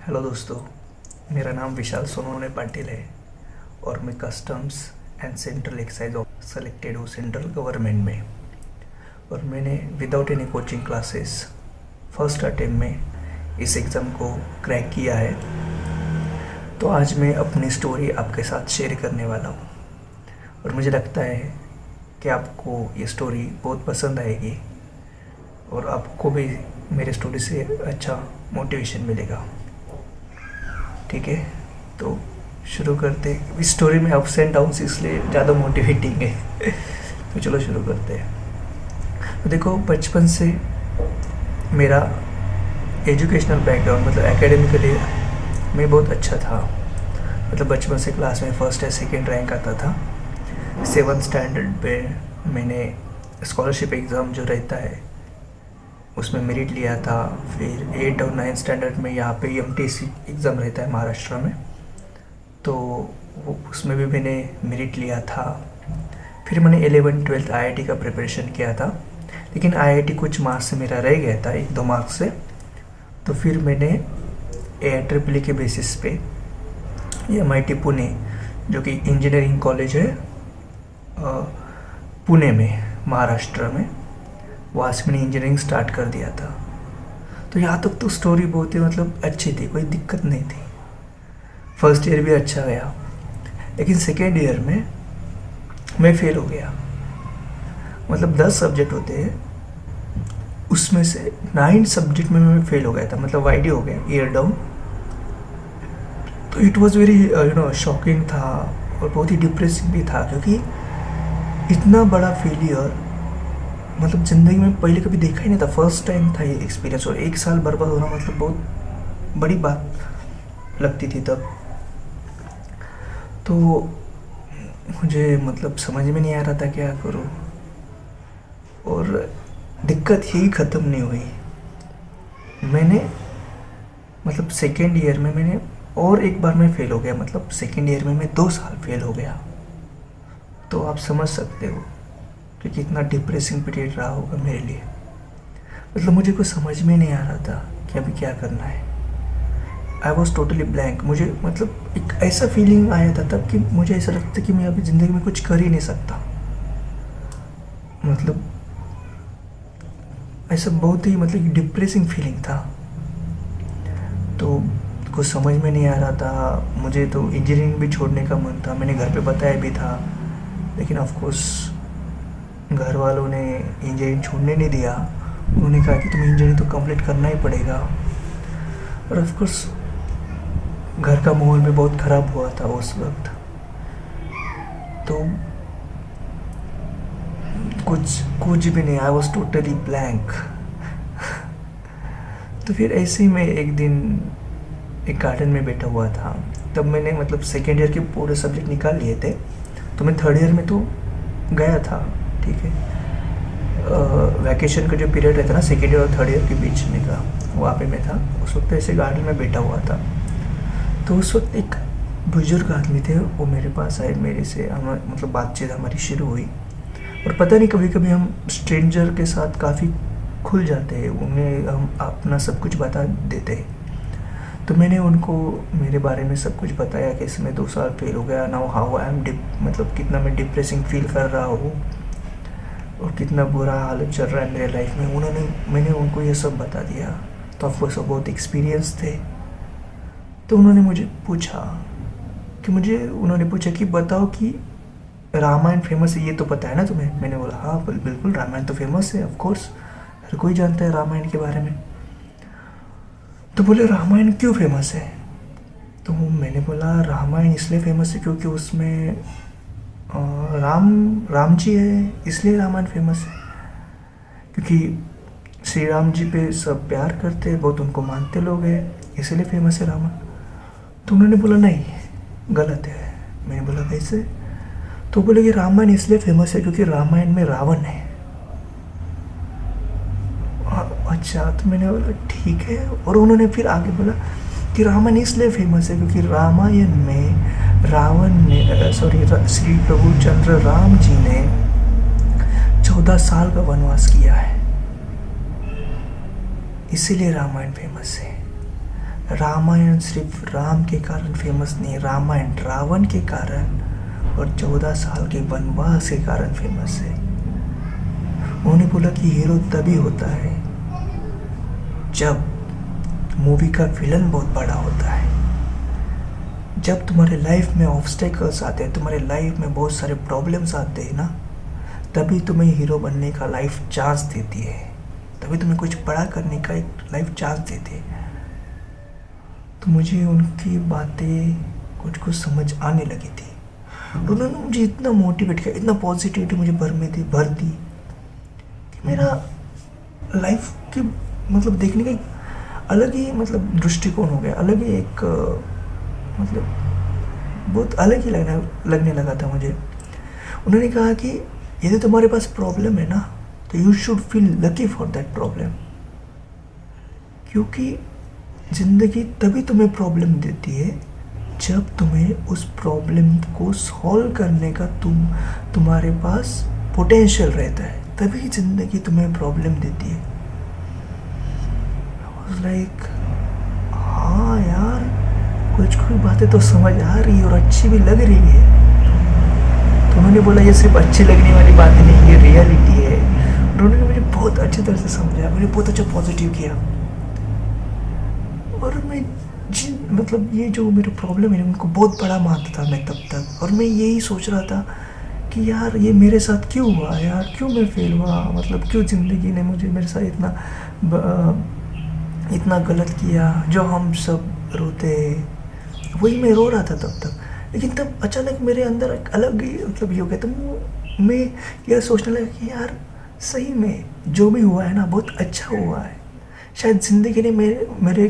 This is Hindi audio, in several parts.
हेलो दोस्तों, मेरा नाम विशाल सोनोने पाटिल है और मैं customs and central excise selected हूँ सेंट्रल गवर्नमेंट में। और मैंने without any coaching classes first attempt में इस एग्ज़ाम को क्रैक किया है। तो आज मैं अपनी स्टोरी आपके साथ शेयर करने वाला हूँ और मुझे लगता है कि आपको ये स्टोरी बहुत पसंद आएगी और आपको भी मेरे स्टोरी से अच्छा मोटिवेशन मिलेगा। ठीक है, तो शुरू करते। इस स्टोरी में अप्स एंड डाउन्स इसलिए ज़्यादा मोटिवेटिंग है तो चलो शुरू करते हैं। तो देखो, बचपन से मेरा एजुकेशनल बैकग्राउंड मतलब एकेडमिकली मैं बहुत अच्छा था। मतलब बचपन से क्लास में फर्स्ट या सेकेंड रैंक आता था। 7th स्टैंडर्ड पे मैंने स्कॉलरशिप एग्ज़ाम जो रहता है उसमें मेरिट लिया था। फिर 8 और 9 स्टैंडर्ड में यहाँ पे एमटीसी एग्ज़ाम रहता है महाराष्ट्र में, तो वो उसमें भी मैंने मेरिट लिया था। फिर मैंने 11th 12th आईआईटी का प्रिपरेशन किया था, लेकिन आईआईटी कुछ मार्क्स से मेरा रह गया था, 1-2 मार्क्स से। तो फिर मैंने AIEEE के बेसिस पे MIT पुणे, जो कि इंजीनियरिंग कॉलेज है पुणे में महाराष्ट्र में, वहाँ से मैंने इंजीनियरिंग स्टार्ट कर दिया था। तो यहाँ तक तो स्टोरी बहुत ही मतलब अच्छी थी, कोई दिक्कत नहीं थी। फर्स्ट ईयर भी अच्छा गया, लेकिन सेकेंड ईयर में मैं फेल हो गया। मतलब 10 सब्जेक्ट होते हैं, उसमें से 9 सब्जेक्ट में मैं फेल हो गया था। मतलब YD हो गया, ईयर डाउन। तो इट वॉज़ वेरी शॉकिंग था और बहुत ही डिप्रेसिंग भी था, क्योंकि इतना बड़ा फेलियर मतलब ज़िंदगी में पहले कभी देखा ही नहीं था। फर्स्ट टाइम था ये एक्सपीरियंस, और 1 साल बर्बाद होना मतलब बहुत बड़ी बात लगती थी तब। तो मुझे मतलब समझ में नहीं आ रहा था क्या करूँ, और दिक्कत यही ख़त्म नहीं हुई। मैंने मतलब सेकेंड ईयर में मैंने और एक बार मैं फ़ेल हो गया। मतलब सेकेंड ईयर में मैं 2 साल फेल हो गया। तो आप समझ सकते हो कि कितना डिप्रेसिंग पीरियड रहा होगा मेरे लिए। मतलब मुझे कुछ समझ में नहीं आ रहा था कि अभी क्या करना है। I was totally blank. मुझे मतलब एक ऐसा फीलिंग आया था तब कि मुझे ऐसा लगता कि मैं अभी ज़िंदगी में कुछ कर ही नहीं सकता। मतलब ऐसा बहुत ही मतलब डिप्रेसिंग फीलिंग था। तो कुछ समझ में नहीं आ रहा था। मुझे तो इंजीनियरिंग भी छोड़ने का मन था, मैंने घर पे बताया भी था, लेकिन ऑफ कोर्स घर वालों ने इंजीनियरिंग छोड़ने नहीं दिया। उन्होंने कहा कि तुम्हें इंजीनियरिंग तो कंप्लीट करना ही पड़ेगा। और ऑफ कोर्स घर का माहौल भी बहुत ख़राब हुआ था उस वक्त। तो कुछ भी नहीं, आई वॉज टोटली ब्लैंक। तो फिर ऐसे ही मैं एक दिन एक गार्डन में बैठा हुआ था। तब मैंने मतलब सेकेंड ईयर के पूरे सब्जेक्ट निकाल लिए थे, तो मैं थर्ड ईयर में तो गया था। ठीक है, वैकेशन का जो पीरियड रहता ना सेकेंड ईयर और थर्ड ईयर के बीच में का, वहाँ पे मैं था। उस वक्त ऐसे गार्डन में बैठा हुआ था। तो उस वक्त एक बुजुर्ग आदमी थे, वो मेरे पास आए, मेरे से मतलब बातचीत हमारी शुरू हुई। और पता नहीं, कभी कभी हम स्ट्रेंजर के साथ काफ़ी खुल जाते हैं, उन्हें हम अपना सब कुछ बता देते हैं। तो मैंने उनको मेरे बारे में सब कुछ बताया कि इसमें 2 साल फेल हो गया, नाउ हाउ आई एम मतलब कितना मैं डिप्रेसिंग फील कर रहा हूँ और कितना बुरा हालत चल रहा है मेरे लाइफ में। मैंने उनको ये सब बता दिया। तो ऑफकोर्स वो बहुत एक्सपीरियंस थे। तो उन्होंने मुझे पूछा कि बताओ कि रामायण फेमस है, ये तो पता है ना तुम्हें? मैंने बोला हाँ बिल्कुल, रामायण तो फेमस है, ऑफकोर्स हर कोई जानता है रामायण के बारे में। तो बोले रामायण क्यों फेमस है? तो मैंने बोला रामायण इसलिए फेमस है क्योंकि उसमें राम जी है, इसलिए रामायण फेमस है। क्योंकि श्री राम जी पे सब प्यार करते हैं, बहुत उनको मानते लोग हैं, इसलिए फेमस है रामायण। तो उन्होंने बोला नहीं, गलत है। मैंने बोला कैसे? तो बोले कि रामायण इसलिए फेमस है क्योंकि रामायण में रावण है। अच्छा, तो मैंने बोला ठीक है। और उन्होंने फिर आगे बोला कि रामायण इसलिए फेमस है क्योंकि रामायण में रावण ने श्री प्रभु चंद्र राम जी ने 14 साल का वनवास किया है, इसीलिए रामायण फेमस है। रामायण सिर्फ राम के कारण फेमस नहीं, रामायण रावण के कारण और 14 साल के वनवास के कारण फेमस है। उन्होंने बोला कि हीरो तभी होता है जब मूवी का विलन बहुत बड़ा होता है, जब तुम्हारे लाइफ में ऑब्स्टेकल्स आते हैं, तुम्हारे लाइफ में बहुत सारे प्रॉब्लम्स आते हैं ना, तभी तुम्हें हीरो बनने का लाइफ चांस देती है, तभी तुम्हें कुछ बड़ा करने का एक लाइफ चांस देती है। तो मुझे उनकी बातें कुछ कुछ समझ आने लगी थी। उन्होंने मुझे इतना मोटिवेट किया, इतना पॉजिटिविटी मुझे भर दी कि मेरा लाइफ की मतलब देखने का एक अलग ही मतलब दृष्टिकोण हो गया, अलग ही एक मतलब बहुत अलग ही लगने लगा था मुझे। उन्होंने कहा कि यदि तुम्हारे पास प्रॉब्लम है ना, तो you should feel lucky for that problem, क्योंकि ज़िंदगी तभी तुम्हें प्रॉब्लम देती है जब तुम्हें उस प्रॉब्लम को सॉल्व करने का तुम्हारे पास पोटेंशियल रहता है, तभी ज़िंदगी तुम्हें प्रॉब्लम देती है। लाइक हाँ यार, कुछ बातें तो समझ आ रही है और अच्छी भी लग रही है। तो उन्होंने बोला ये सिर्फ अच्छी लगने वाली बातें नहीं, ये रियलिटी है। उन्होंने मुझे बहुत अच्छी तरह से समझाया, मुझे बहुत अच्छा पॉजिटिव किया। और मैं मतलब ये जो मेरा प्रॉब्लम है उनको बहुत बड़ा मानता था मैं तब तक, और मैं यही सोच रहा था कि यार ये मेरे साथ क्यों हुआ यार, क्यों मैं फेल हुआ, मतलब क्यों ज़िंदगी ने मुझे मेरे साथ इतना गलत किया, जो हम सब रोते, वही मैं रो रहा था तब तक। लेकिन तब अचानक मेरे अंदर एक अलग ही मतलब ये हो गया। तो मैं यह सोचने लगा कि यार सही में जो भी हुआ है ना बहुत अच्छा हुआ है, शायद ज़िंदगी ने मेरे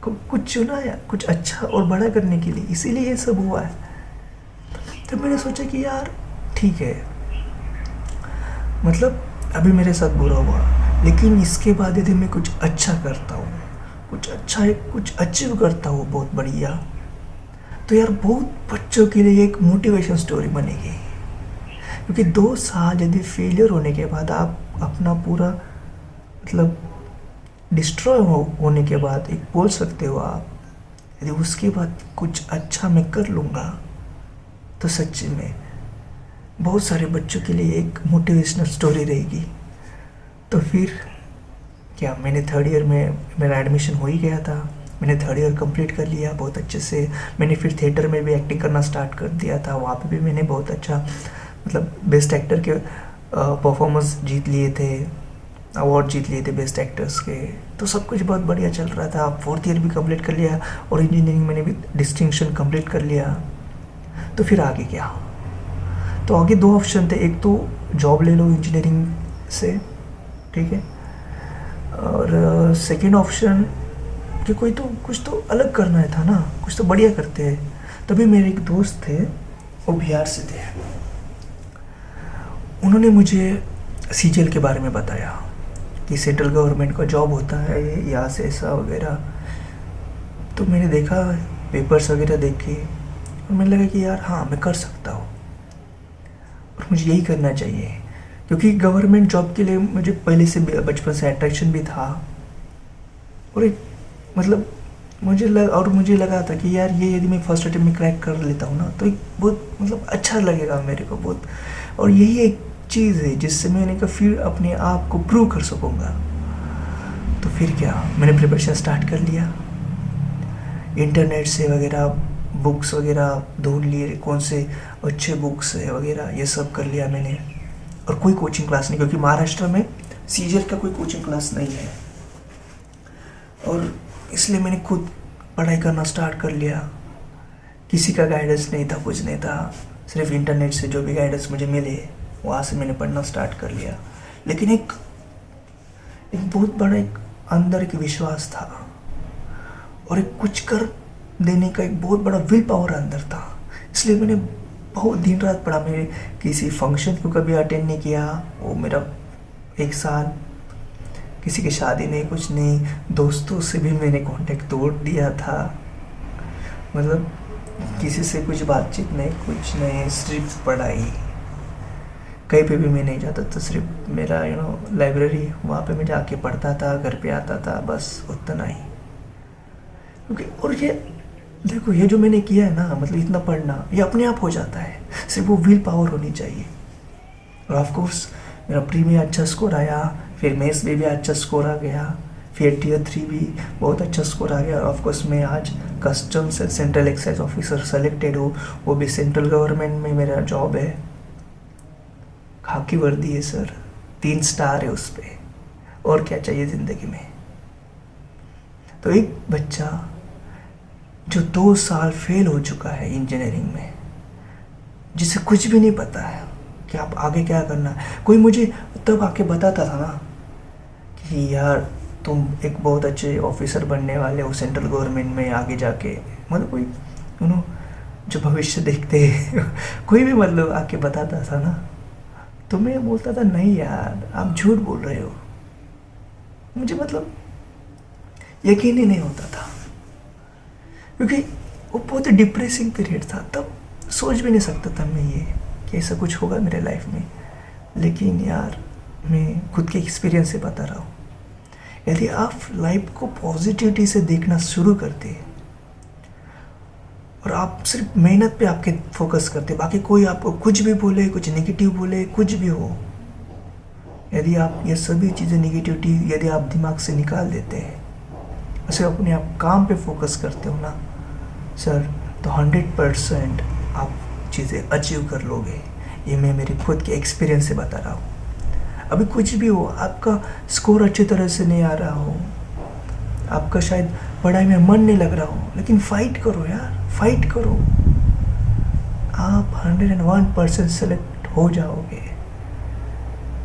को कुछ चुना है कुछ अच्छा और बड़ा करने के लिए, इसीलिए ये सब हुआ है। तब मैंने सोचा कि यार ठीक है, मतलब अभी मेरे साथ बुरा हुआ, लेकिन इसके बाद यदि मैं कुछ अच्छा करता हूँ, कुछ अचीव करता हूँ बहुत बढ़िया, तो यार बहुत बच्चों के लिए एक मोटिवेशन स्टोरी बनेगी। क्योंकि 2 साल यदि फेलियर होने के बाद आप अपना पूरा मतलब डिस्ट्रॉय होने के बाद एक बोल सकते हो आप, यदि उसके बाद कुछ अच्छा मैं कर लूँगा, तो सच्ची में बहुत सारे बच्चों के लिए एक मोटिवेशनल स्टोरी रहेगी। तो फिर क्या, मैंने 3rd ईयर में मेरा एडमिशन हो ही गया था, मैंने 3rd ईयर कंप्लीट कर लिया बहुत अच्छे से। मैंने फिर थिएटर में भी एक्टिंग करना स्टार्ट कर दिया था, वहाँ पे भी मैंने बहुत अच्छा मतलब बेस्ट एक्टर के परफॉर्मेंस जीत लिए थे, अवार्ड जीत लिए थे बेस्ट एक्टर्स के। तो सब कुछ बहुत बढ़िया चल रहा था। 4th ईयर भी कंप्लीट कर लिया और इंजीनियरिंग मैंने भी डिस्टिंक्शन कंप्लीट कर लिया। तो फिर आगे क्या, तो आगे 2 ऑप्शन थे, एक तो जॉब ले लो इंजीनियरिंग से, ठीक है, और सेकेंड ऑप्शन कि कोई तो कुछ तो अलग करना है था ना, कुछ तो बढ़िया करते हैं। तभी मेरे एक दोस्त थे, वो बिहार से थे, उन्होंने मुझे सीजीएल के बारे में बताया कि सेंट्रल गवर्नमेंट का जॉब होता है यहाँ से ऐसा वगैरह। तो मैंने देखा, पेपर्स वगैरह देखे, और मुझे लगा कि यार हाँ मैं कर सकता हूँ और मुझे यही करना चाहिए, क्योंकि गवर्नमेंट जॉब के लिए मुझे पहले से बचपन से अट्रैक्शन भी था। और एक मतलब मुझे लगा था कि यार ये यदि मैं फर्स्ट अटेम्प्ट में क्रैक कर लेता हूँ ना, तो एक बहुत मतलब अच्छा लगेगा मेरे को बहुत, और यही एक चीज़ है जिससे मैंने कहा फिर अपने आप को प्रूव कर सकूँगा। तो फिर क्या, मैंने प्रिपरेशन स्टार्ट कर लिया, इंटरनेट से वगैरह बुक्स वगैरह ढूंढ लिए, कौन से अच्छे बुक्स है वगैरह ये सब कर लिया मैंने। और कोई कोचिंग क्लास नहीं, क्योंकि महाराष्ट्र में सीजीएल का कोई कोचिंग क्लास नहीं है, और इसलिए मैंने खुद पढ़ाई करना स्टार्ट कर लिया। किसी का गाइडेंस नहीं था, कुछ नहीं था, सिर्फ इंटरनेट से जो भी गाइडेंस मुझे मिले वहाँ से मैंने पढ़ना स्टार्ट कर लिया। लेकिन एक बहुत बड़ा एक अंदर एक विश्वास था, और एक कुछ कर देने का एक बहुत बड़ा विल पावर अंदर था। इसलिए मैंने बहुत दिन रात पढ़ा। मैंने किसी फंक्शन को कभी अटेंड नहीं किया, वो मेरा 1 साल, किसी की शादी नहीं, कुछ नहीं, दोस्तों से भी मैंने कांटेक्ट तोड़ दिया था, मतलब किसी से कुछ बातचीत नहीं, कुछ नहीं, सिर्फ पढ़ाई। कहीं पे भी मैं नहीं जाता था, सिर्फ मेरा लाइब्रेरी, वहाँ पे मैं जाके पढ़ता था, घर पे आता था, बस उतना ही। क्योंकि और ये देखो, ये जो मैंने किया है ना, मतलब इतना पढ़ना, ये अपने आप हो जाता है, सिर्फ वो विल पावर होनी चाहिए। और ऑफ कोर्स मेरा प्री में अच्छा स्कोर आया, फिर मेंस में भी अच्छा स्कोर आ गया, फिर टियर 3 भी बहुत अच्छा स्कोर आ गया। और ऑफ कोर्स मैं आज customs and central excise officer selected हूँ, वो भी सेंट्रल गवर्नमेंट में मेरा जॉब है। खाकी वर्दी है सर, 3 स्टार है उस पर, और क्या चाहिए ज़िंदगी में। तो एक बच्चा जो 2 साल फेल हो चुका है इंजीनियरिंग में, जिसे कुछ भी नहीं पता है कि आप आगे क्या करना है। कोई मुझे तब आके बताता था ना कि यार तुम एक बहुत अच्छे ऑफिसर बनने वाले हो सेंट्रल गवर्नमेंट में आगे जाके, मतलब कोई जो भविष्य देखते कोई भी मतलब आके बताता था ना, तो मैं बोलता था नहीं यार आप झूठ बोल रहे हो। मुझे मतलब यकीन ही नहीं होता था, क्योंकि वो बहुत डिप्रेसिंग पीरियड था। तब सोच भी नहीं सकता था मैं ये कि ऐसा कुछ होगा मेरे लाइफ में। लेकिन यार मैं खुद के एक्सपीरियंस से बता रहा हूँ, यदि आप लाइफ को पॉजिटिविटी से देखना शुरू करते हैं और आप सिर्फ मेहनत पे आपके फोकस करते, बाकी कोई आपको कुछ भी बोले, कुछ नेगेटिव बोले, कुछ भी हो, यदि आप ये सभी चीज़ें नेगेटिविटी यदि आप दिमाग से निकाल देते हैं, ऐसे अपने आप काम पे फोकस करते हो ना सर, तो 100% आप चीज़ें अचीव कर लोगे। ये मैं मेरे खुद के एक्सपीरियंस से बता रहा हूँ। अभी कुछ भी हो, आपका स्कोर अच्छी तरह से नहीं आ रहा हो, आपका शायद पढ़ाई में मन नहीं लग रहा हो, लेकिन फाइट करो यार, फाइट करो। आप 101% सेलेक्ट हो जाओगे।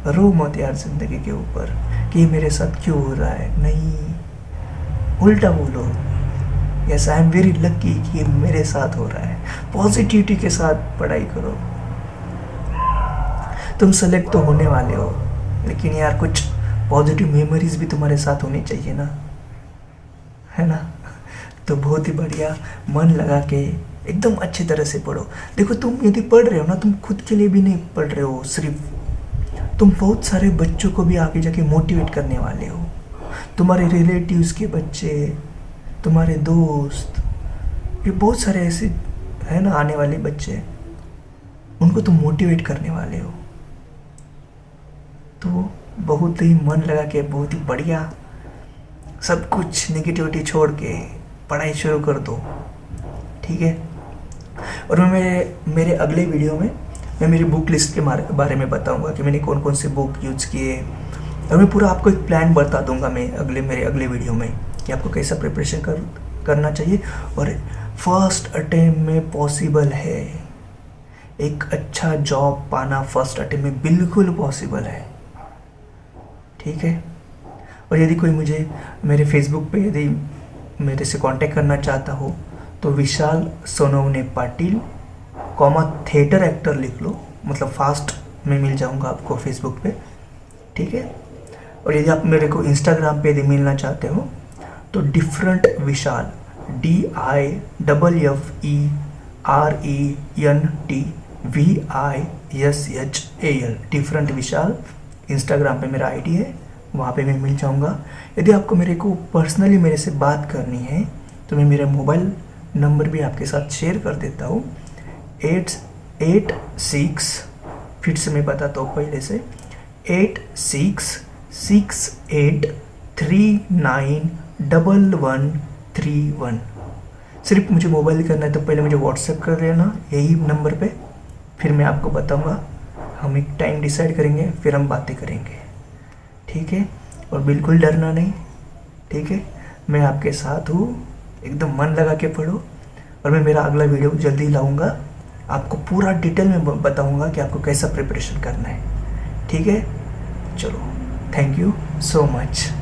रो मत यार ज़िंदगी के ऊपर कि मेरे साथ क्यों हो रहा है, नहीं, उल्टा बोलो yes I am very lucky कि मेरे साथ हो रहा है। पॉजिटिविटी के साथ पढ़ाई करो। तुम सेलेक्ट तो होने वाले हो, लेकिन यार कुछ पॉजिटिव मेमोरीज भी तुम्हारे साथ होनी चाहिए ना, है ना। तो बहुत ही बढ़िया मन लगा के एकदम अच्छी तरह से पढ़ो। देखो तुम यदि पढ़ रहे हो ना, तुम खुद के लिए भी नहीं पढ़ रहे हो सिर्फ, तुम बहुत सारे बच्चों को भी आगे जाके मोटिवेट करने वाले हो। तुम्हारे रिलेटिव्स के बच्चे, तुम्हारे दोस्त, ये बहुत सारे ऐसे है ना आने वाले बच्चे, उनको तुम मोटिवेट करने वाले हो। तो बहुत ही मन लगा के, बहुत ही बढ़िया, सब कुछ नेगेटिविटी छोड़ के पढ़ाई शुरू कर दो, ठीक है। और मैं मेरे अगले वीडियो में मैं मेरी बुक लिस्ट के बारे में बताऊंगा कि मैंने कौन कौन से बुक यूज़ किए, और मैं पूरा आपको एक प्लान बता दूंगा मैं मेरे अगले वीडियो में कि आपको कैसा प्रिपरेशन करना चाहिए। और फर्स्ट अटेम्प्ट में पॉसिबल है, एक अच्छा जॉब पाना फर्स्ट अटेम्प्ट में बिल्कुल पॉसिबल है, ठीक है। और यदि कोई मुझे मेरे फेसबुक पे यदि मेरे से कांटेक्ट करना चाहता हो तो विशाल सोनवने पाटिल थिएटर एक्टर लिख लो, मतलब फास्ट में मिल जाऊंगा आपको फेसबुक पे, ठीक है। और यदि आप मेरे को इंस्टाग्राम पे यदि मिलना चाहते हो तो डिफरेंट विशाल DIFFERENTVISHAL डिफरेंट विशाल इंस्टाग्राम पे मेरा आईडी है, वहाँ पे मैं मिल जाऊँगा। यदि आपको मेरे को पर्सनली मेरे से बात करनी है तो मैं मेरा मोबाइल नंबर भी आपके साथ शेयर कर देता हूँ। 886, फिर से मैं बताता हूँ पहले से, 8668391131। सिर्फ मुझे मोबाइल करना है तो पहले मुझे व्हाट्सएप कर देना यही नंबर पे, फिर मैं आपको बताऊँगा, हम एक टाइम डिसाइड करेंगे, फिर हम बातें करेंगे, ठीक है। और बिल्कुल डरना नहीं, ठीक है। मैं आपके साथ हूँ, एकदम मन लगा के पढ़ो। और मैं मेरा अगला वीडियो जल्दी लाऊंगा, आपको पूरा डिटेल में बताऊंगा कि आपको कैसा प्रिपरेशन करना है, ठीक है। चलो, थैंक यू सो मच।